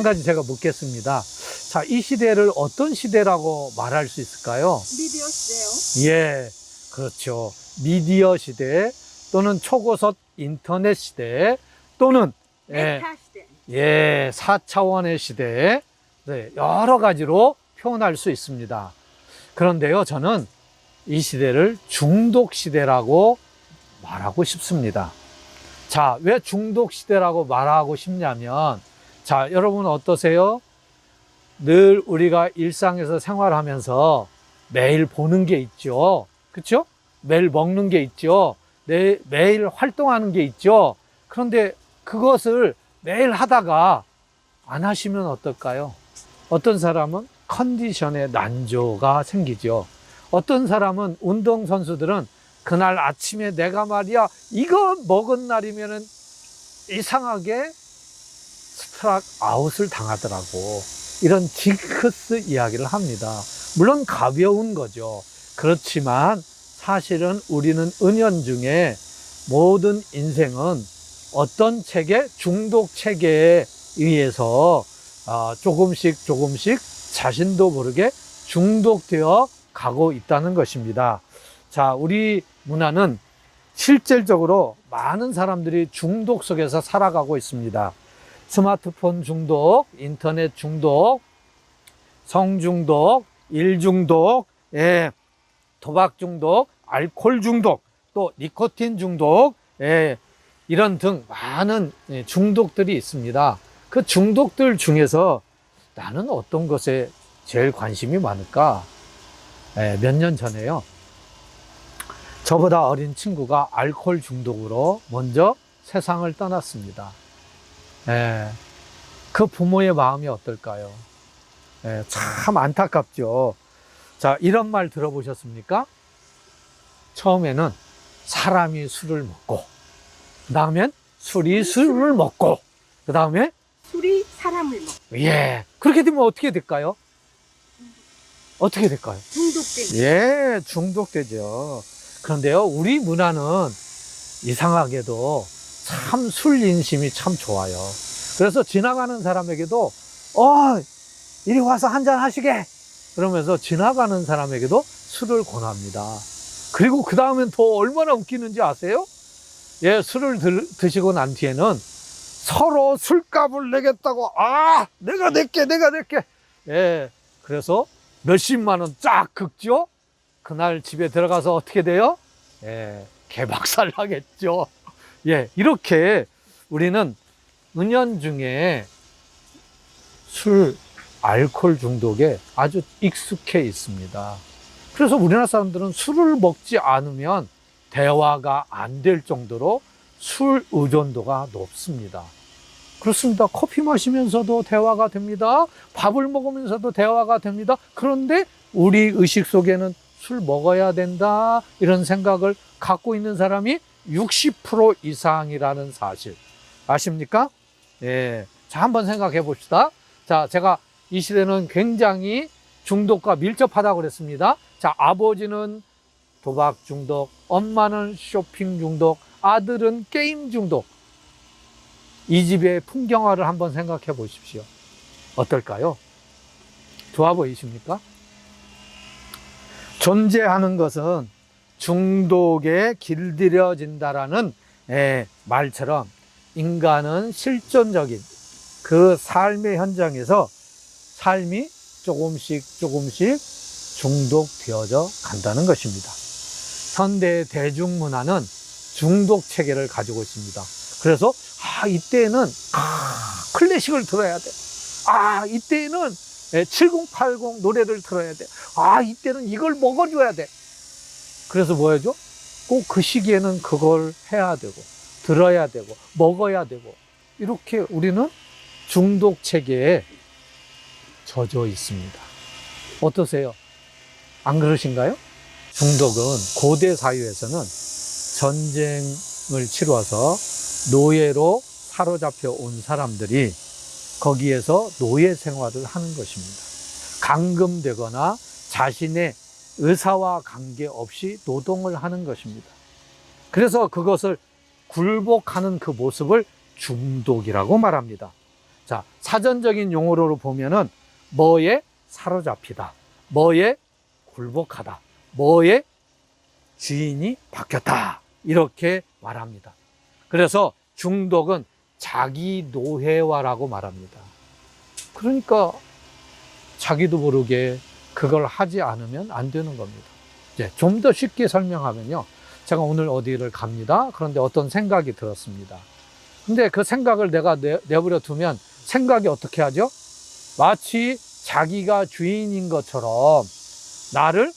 한 가지 제가 묻겠습니다. 자, 이 시대를 어떤 시대라고 말할 수 있을까요? 미디어 시대요. 예, 그렇죠. 미디어 시대 또는 초고속 인터넷 시대 또는 메타 시대. 4차원의 시대, 네, 여러 가지로 표현할 수 있습니다. 그런데요, 저는 이 시대를 중독 시대라고 말하고 싶습니다. 자, 왜 중독 시대라고 말하고 싶냐면, 자, 여러분 어떠세요? 늘 우리가 일상에서 생활하면서 매일 보는 게 있죠. 그렇죠? 매일 먹는 게 있죠. 매일 활동하는 게 있죠. 그런데 그것을 매일 하다가 안 하시면 어떨까요? 어떤 사람은 컨디션에 난조가 생기죠. 어떤 사람은 운동선수들은 그날 아침에 내가 말이야 이거 먹은 날이면은 이상하게 스트라이크 아웃을 당하더라고. 이런 징크스 이야기를 합니다. 물론 가벼운 거죠. 그렇지만 사실은 우리는 은연중에 모든 인생은 어떤 체계, 중독 체계에 의해서 조금씩 자신도 모르게 중독되어 가고 있다는 것입니다. 자, 우리 문화는 실질적으로 많은 사람들이 중독 속에서 살아가고 있습니다. 스마트폰 중독, 인터넷 중독, 성중독, 일중독, 도박 중독, 알코올 중독, 또 니코틴 중독, 이런 등 많은 중독들이 있습니다. 그 중독들 중에서 나는 어떤 것에 제일 관심이 많을까? 몇 년 전에요. 저보다 어린 친구가 알코올 중독으로 먼저 세상을 떠났습니다. 그 부모의 마음이 어떨까요? 참 안타깝죠. 자, 이런 말 들어보셨습니까? 처음에는 사람이 술을 먹고, 그 다음엔 술이 술을 먹고, 그 다음에 술이 사람을 먹고. 그렇게 되면 어떻게 될까요? 어떻게 될까요? 중독되죠. 중독되죠. 그런데요, 우리 문화는 이상하게도 참 술 인심이 참 좋아요. 그래서 지나가는 사람에게도 이리 와서 한잔 하시게 그러면서 지나가는 사람에게도 술을 권합니다. 그리고 그 다음엔 더 얼마나 웃기는지 아세요? 술을 드시고 난 뒤에는 서로 술값을 내겠다고, 내가 낼게. 그래서 몇십만 원 쫙 긁죠? 그날 집에 들어가서 어떻게 돼요? 개박살 나겠죠. 이렇게 우리는 은연중에 알코올 중독에 아주 익숙해 있습니다. 그래서 우리나라 사람들은 술을 먹지 않으면 대화가 안 될 정도로 술 의존도가 높습니다. 그렇습니다. 커피 마시면서도 대화가 됩니다. 밥을 먹으면서도 대화가 됩니다. 그런데 우리 의식 속에는 술 먹어야 된다 이런 생각을 갖고 있는 사람이 60% 이상이라는 사실 아십니까? 자, 한번 생각해 봅시다. 자, 제가 이 시대는 굉장히 중독과 밀접하다고 그랬습니다. 자, 아버지는 도박 중독, 엄마는 쇼핑 중독, 아들은 게임 중독. 이 집의 풍경화를 한번 생각해 보십시오. 어떨까요? 좋아 보이십니까? 존재하는 것은 중독에 길들여진다라는 말처럼 인간은 실존적인 그 삶의 현장에서 삶이 조금씩 중독되어져 간다는 것입니다. 현대 대중문화는 중독 체계를 가지고 있습니다. 그래서 이때는 클래식을 들어야 돼. 이때는 7080 노래를 들어야 돼. 이때는 이걸 먹어줘야 돼. 그래서 뭐 해줘? 꼭 그 시기에는 그걸 해야 되고 들어야 되고 먹어야 되고 이렇게 우리는 중독 체계에 젖어 있습니다. 어떠세요? 안 그러신가요? 중독은 고대 사회에서는 전쟁을 치러서 노예로 사로잡혀 온 사람들이 거기에서 노예 생활을 하는 것입니다. 감금되거나 자신의 의사와 관계없이 노동을 하는 것입니다. 그래서 그것을 굴복하는 그 모습을 중독이라고 말합니다. 자, 사전적인 용어로 보면은 뭐에 사로잡히다, 뭐에 굴복하다, 뭐에 주인이 바뀌었다, 이렇게 말합니다. 그래서 중독은 자기 노예화라고 말합니다. 그러니까 자기도 모르게 그걸 하지 않으면 안 되는 겁니다. 이제 좀 더 쉽게 설명하면요. 제가 오늘 어디를 갑니다. 그런데 어떤 생각이 들었습니다. 근데 그 생각을 내가 내버려 두면 생각이 어떻게 하죠? 마치 자기가 주인인 것처럼 나를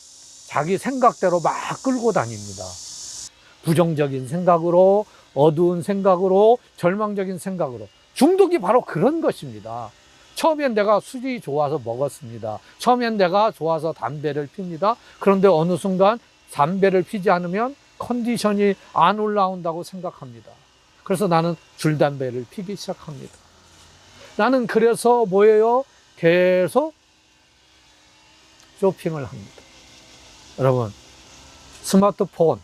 자기 생각대로 막 끌고 다닙니다. 부정적인 생각으로, 어두운 생각으로, 절망적인 생각으로. 중독이 바로 그런 것입니다. 처음엔 내가 술이 좋아서 먹었습니다. 처음엔 내가 좋아서 담배를 핍니다. 그런데 어느 순간 담배를 피지 않으면 컨디션이 안 올라온다고 생각합니다. 그래서 나는 줄담배를 피기 시작합니다. 나는 그래서 뭐예요? 계속 쇼핑을 합니다. 여러분, 스마트폰,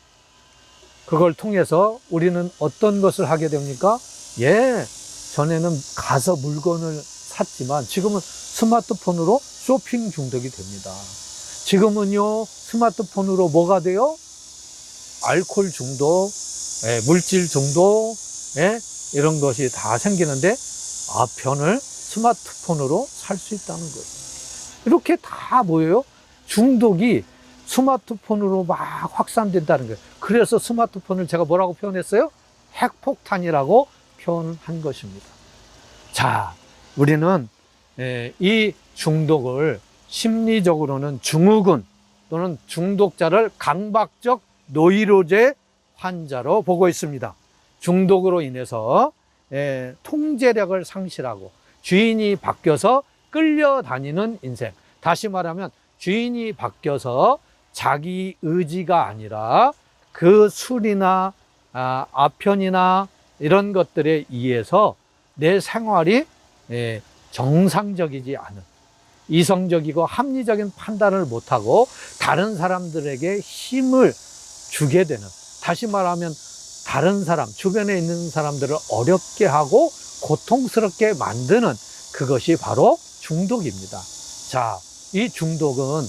그걸 통해서 우리는 어떤 것을 하게 됩니까? 예, 전에는 가서 물건을 샀지만 지금은 스마트폰으로 쇼핑 중독이 됩니다. 지금은요, 스마트폰으로 뭐가 돼요? 알코올 중독, 물질 중독, 이런 것이 다 생기는데 아편을 스마트폰으로 살 수 있다는 거예요. 이렇게 다 뭐예요? 중독이 스마트폰으로 막 확산된다는 거예요. 그래서 스마트폰을 제가 뭐라고 표현했어요? 핵폭탄이라고 표현한 것입니다. 자, 우리는 이 중독을 심리적으로는 증후군 또는 중독자를 강박적 노이로제 환자로 보고 있습니다. 중독으로 인해서 통제력을 상실하고 주인이 바뀌어서 끌려다니는 인생. 다시 말하면 주인이 바뀌어서 자기 의지가 아니라 그 술이나 아편이나 이런 것들에 의해서 내 생활이 정상적이지 않은, 이성적이고 합리적인 판단을 못하고 다른 사람들에게 힘을 주게 되는, 다시 말하면 다른 사람, 주변에 있는 사람들을 어렵게 하고 고통스럽게 만드는 그것이 바로 중독입니다. 자, 이 중독은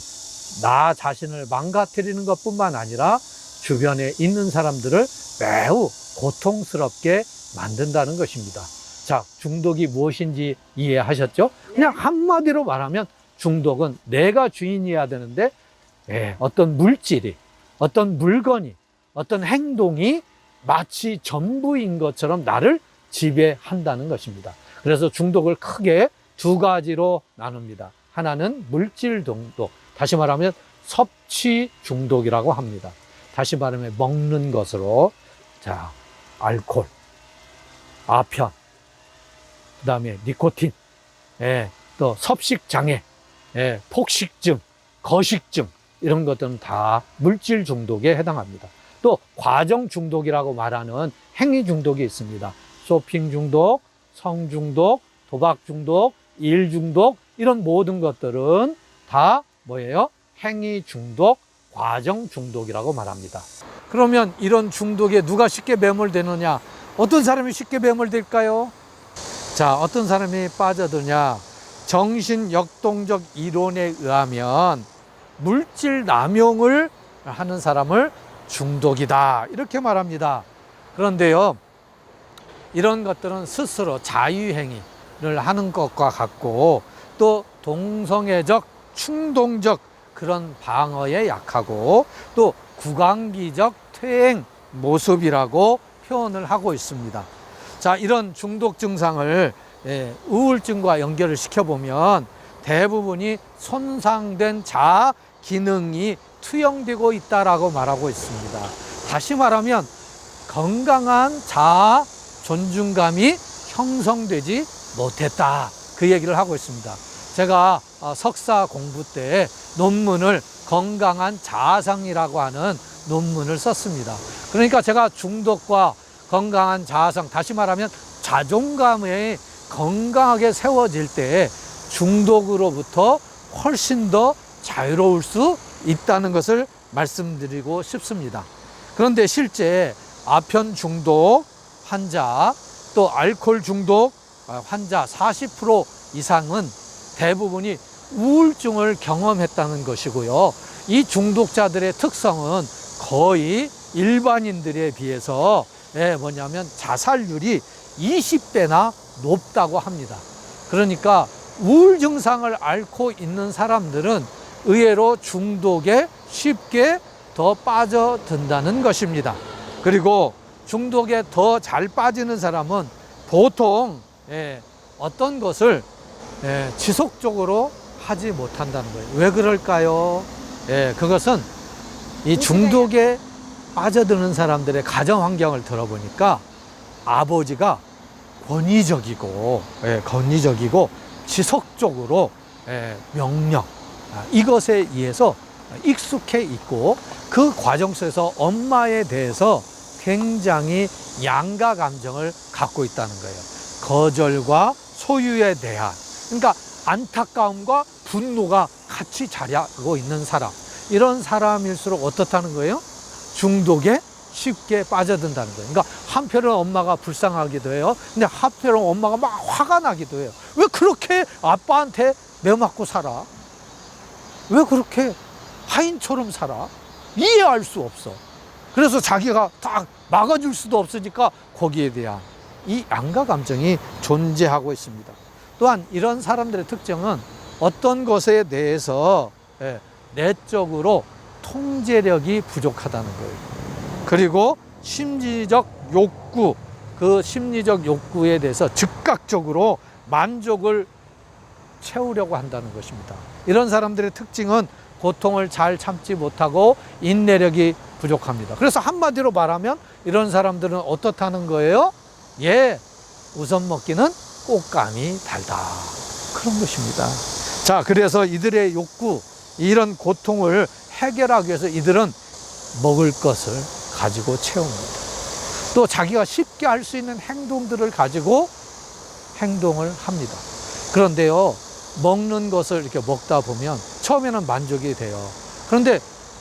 나 자신을 망가뜨리는 것뿐만 아니라 주변에 있는 사람들을 매우 고통스럽게 만든다는 것입니다. 자, 중독이 무엇인지 이해하셨죠? 그냥 한마디로 말하면 중독은 내가 주인이어야 되는데 어떤 물질이, 어떤 물건이, 어떤 행동이 마치 전부인 것처럼 나를 지배한다는 것입니다. 그래서 중독을 크게 두 가지로 나눕니다. 하나는 물질 중독, 다시 말하면 섭취 중독이라고 합니다. 다시 말하면 먹는 것으로, 자, 알코올, 아편, 그 다음에 니코틴, 또 섭식장애, 폭식증, 거식증, 이런 것들은 다 물질 중독에 해당합니다. 또 과정 중독이라고 말하는 행위 중독이 있습니다. 쇼핑 중독, 성 중독, 도박 중독, 일 중독, 이런 모든 것들은 다 뭐예요? 행위 중독, 과정 중독이라고 말합니다. 그러면 이런 중독에 누가 쉽게 매몰되느냐? 어떤 사람이 쉽게 매몰될까요? 자, 어떤 사람이 빠져드냐? 정신역동적 이론에 의하면 물질 남용을 하는 사람을 중독이다, 이렇게 말합니다. 그런데요, 이런 것들은 스스로 자유행위를 하는 것과 같고 또 동성애적, 충동적 그런 방어에 약하고 또 구강기적 퇴행 모습이라고 표현을 하고 있습니다. 자, 이런 중독 증상을 우울증과 연결을 시켜보면 대부분이 손상된 자아 기능이 투영되고 있다라고 말하고 있습니다. 다시 말하면 건강한 자아 존중감이 형성되지 못했다, 그 얘기를 하고 있습니다. 제가 석사 공부 때 논문을 건강한 자아상이라고 하는 논문을 썼습니다. 그러니까 제가 중독과 건강한 자아상, 다시 말하면 자존감이 건강하게 세워질 때 중독으로부터 훨씬 더 자유로울 수 있다는 것을 말씀드리고 싶습니다. 그런데 실제 아편 중독 환자, 또 알코올 중독, 환자 40% 이상은 대부분이 우울증을 경험했다는 것이고요. 이 중독자들의 특성은 거의 일반인들에 비해서 뭐냐면 자살률이 20배나 높다고 합니다. 그러니까 우울 증상을 앓고 있는 사람들은 의외로 중독에 쉽게 더 빠져든다는 것입니다. 그리고 중독에 더 잘 빠지는 사람은 보통 어떤 것을 지속적으로 하지 못한다는 거예요. 왜 그럴까요? 그것은 이 중독에 빠져드는 사람들의 가정 환경을 들어보니까 아버지가 권위적이고 지속적으로 명령, 이것에 의해서 익숙해 있고 그 과정 속에서 엄마에 대해서 굉장히 양가 감정을 갖고 있다는 거예요. 거절과 소유에 대한, 그러니까 안타까움과 분노가 같이 자리하고 있는 사람, 이런 사람일수록 어떻다는 거예요? 중독에 쉽게 빠져든다는 거예요. 그러니까 한편으로는 엄마가 불쌍하기도 해요. 근데 한편으로는 엄마가 막 화가 나기도 해요. 왜 그렇게 아빠한테 매맞고 살아? 왜 그렇게 하인처럼 살아? 이해할 수 없어. 그래서 자기가 딱 막아줄 수도 없으니까 거기에 대한 이 양가 감정이 존재하고 있습니다. 또한 이런 사람들의 특징은 어떤 것에 대해서 내적으로 통제력이 부족하다는 거예요. 그리고 심리적 욕구, 그 심리적 욕구에 대해서 즉각적으로 만족을 채우려고 한다는 것입니다. 이런 사람들의 특징은 고통을 잘 참지 못하고 인내력이 부족합니다. 그래서 한마디로 말하면 이런 사람들은 어떻다는 거예요? 우선 먹기는 꽃감이 달다. 그런 것입니다. 자, 그래서 이들의 욕구, 이런 고통을 해결하기 위해서 이들은 먹을 것을 가지고 채웁니다. 또 자기가 쉽게 할 수 있는 행동들을 가지고 행동을 합니다. 그런데요, 먹는 것을 이렇게 먹다 보면 처음에는 만족이 돼요. 그런데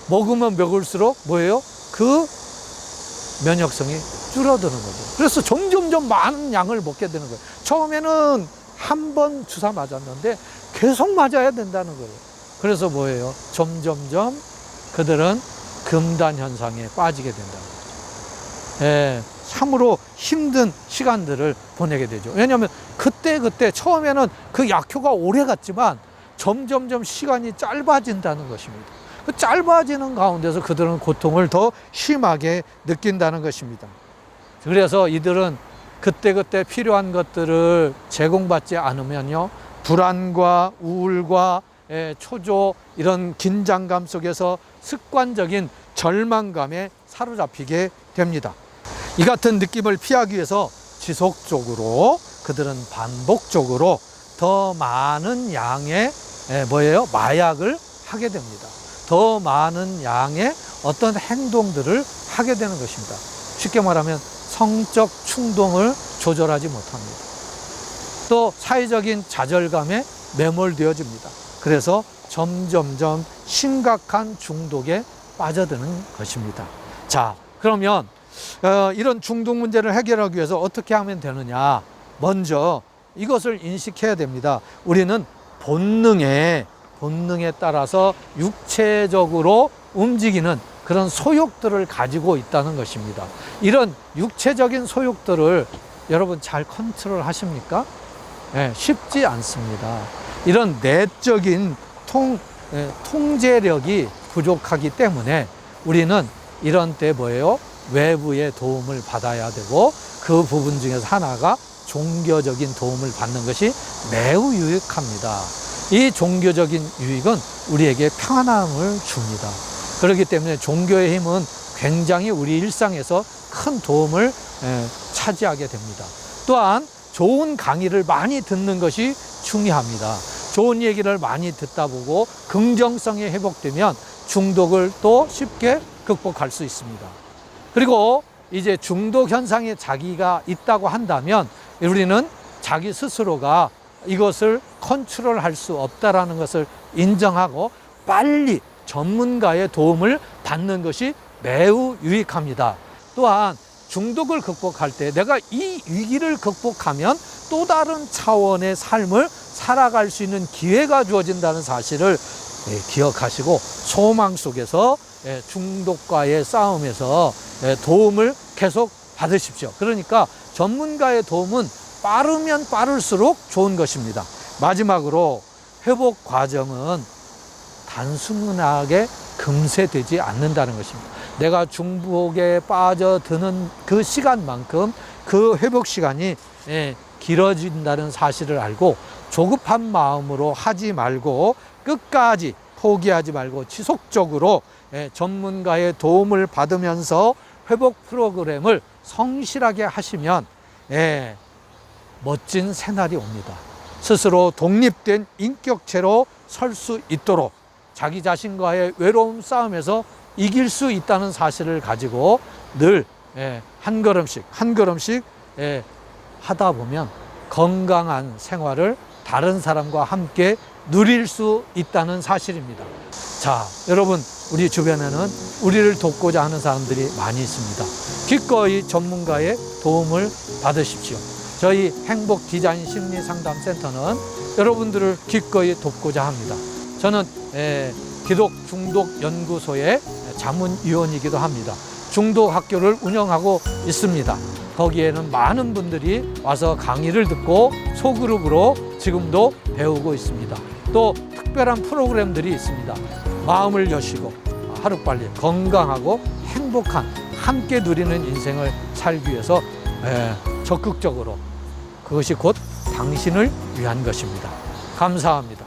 먹으면 먹을수록 뭐예요? 그 면역성이 줄어드는 거죠. 그래서 점점점 많은 양을 먹게 되는 거예요. 처음에는 한 번 주사 맞았는데 계속 맞아야 된다는 거예요. 그래서 뭐예요? 점점점 그들은 금단 현상에 빠지게 된다는 거죠. 참으로 힘든 시간들을 보내게 되죠. 왜냐하면 그때 처음에는 그 약효가 오래 갔지만 점점점 시간이 짧아진다는 것입니다. 그 짧아지는 가운데서 그들은 고통을 더 심하게 느낀다는 것입니다. 그래서 이들은 그때 필요한 것들을 제공받지 않으면요, 불안과 우울과 초조, 이런 긴장감 속에서 습관적인 절망감에 사로잡히게 됩니다. 이 같은 느낌을 피하기 위해서 지속적으로 그들은 반복적으로 더 많은 양의 마약을 하게 됩니다. 더 많은 양의 어떤 행동들을 하게 되는 것입니다. 쉽게 말하면 성적 충동을 조절하지 못합니다. 또 사회적인 좌절감에 매몰되어집니다. 그래서 점점점 심각한 중독에 빠져드는 것입니다. 자, 그러면 이런 중독 문제를 해결하기 위해서 어떻게 하면 되느냐? 먼저 이것을 인식해야 됩니다. 우리는 본능에 따라서 육체적으로 움직이는 그런 소욕들을 가지고 있다는 것입니다. 이런 육체적인 소욕들을 여러분 잘 컨트롤 하십니까? 쉽지 않습니다. 이런 내적인 통제력이 부족하기 때문에 우리는 이런 때 외부의 도움을 받아야 되고, 그 부분 중에서 하나가 종교적인 도움을 받는 것이 매우 유익합니다. 이 종교적인 유익은 우리에게 평안함을 줍니다. 그렇기 때문에 종교의 힘은 굉장히 우리 일상에서 큰 도움을 차지하게 됩니다. 또한 좋은 강의를 많이 듣는 것이 중요합니다. 좋은 얘기를 많이 듣다 보고 긍정성이 회복되면 중독을 또 쉽게 극복할 수 있습니다. 그리고 이제 중독 현상에 자기가 있다고 한다면 우리는 자기 스스로가 이것을 컨트롤할 수 없다라는 것을 인정하고 빨리 전문가의 도움을 받는 것이 매우 유익합니다. 또한 중독을 극복할 때 내가 이 위기를 극복하면 또 다른 차원의 삶을 살아갈 수 있는 기회가 주어진다는 사실을 기억하시고 소망 속에서 중독과의 싸움에서 도움을 계속 받으십시오. 그러니까 전문가의 도움은 빠르면 빠를수록 좋은 것입니다. 마지막으로 회복 과정은 단순하게 금세되지 않는다는 것입니다. 내가 중독에 빠져드는 그 시간만큼 그 회복 시간이 길어진다는 사실을 알고 조급한 마음으로 하지 말고 끝까지 포기하지 말고 지속적으로 전문가의 도움을 받으면서 회복 프로그램을 성실하게 하시면 멋진 새날이 옵니다. 스스로 독립된 인격체로 설 수 있도록 자기 자신과의 외로움 싸움에서 이길 수 있다는 사실을 가지고 늘 한 걸음씩 한 걸음씩 하다 보면 건강한 생활을 다른 사람과 함께 누릴 수 있다는 사실입니다. 자, 여러분, 우리 주변에는 우리를 돕고자 하는 사람들이 많이 있습니다. 기꺼이 전문가의 도움을 받으십시오. 저희 행복 디자인 심리 상담 센터는 여러분들을 기꺼이 돕고자 합니다. 저는 기독 중독 연구소의 자문위원이기도 합니다. 중독 학교를 운영하고 있습니다. 거기에는 많은 분들이 와서 강의를 듣고 소그룹으로 지금도 배우고 있습니다. 또 특별한 프로그램들이 있습니다. 마음을 여시고 하루빨리 건강하고 행복한 함께 누리는 인생을 살기 위해서 적극적으로 그것이 곧 당신을 위한 것입니다. 감사합니다.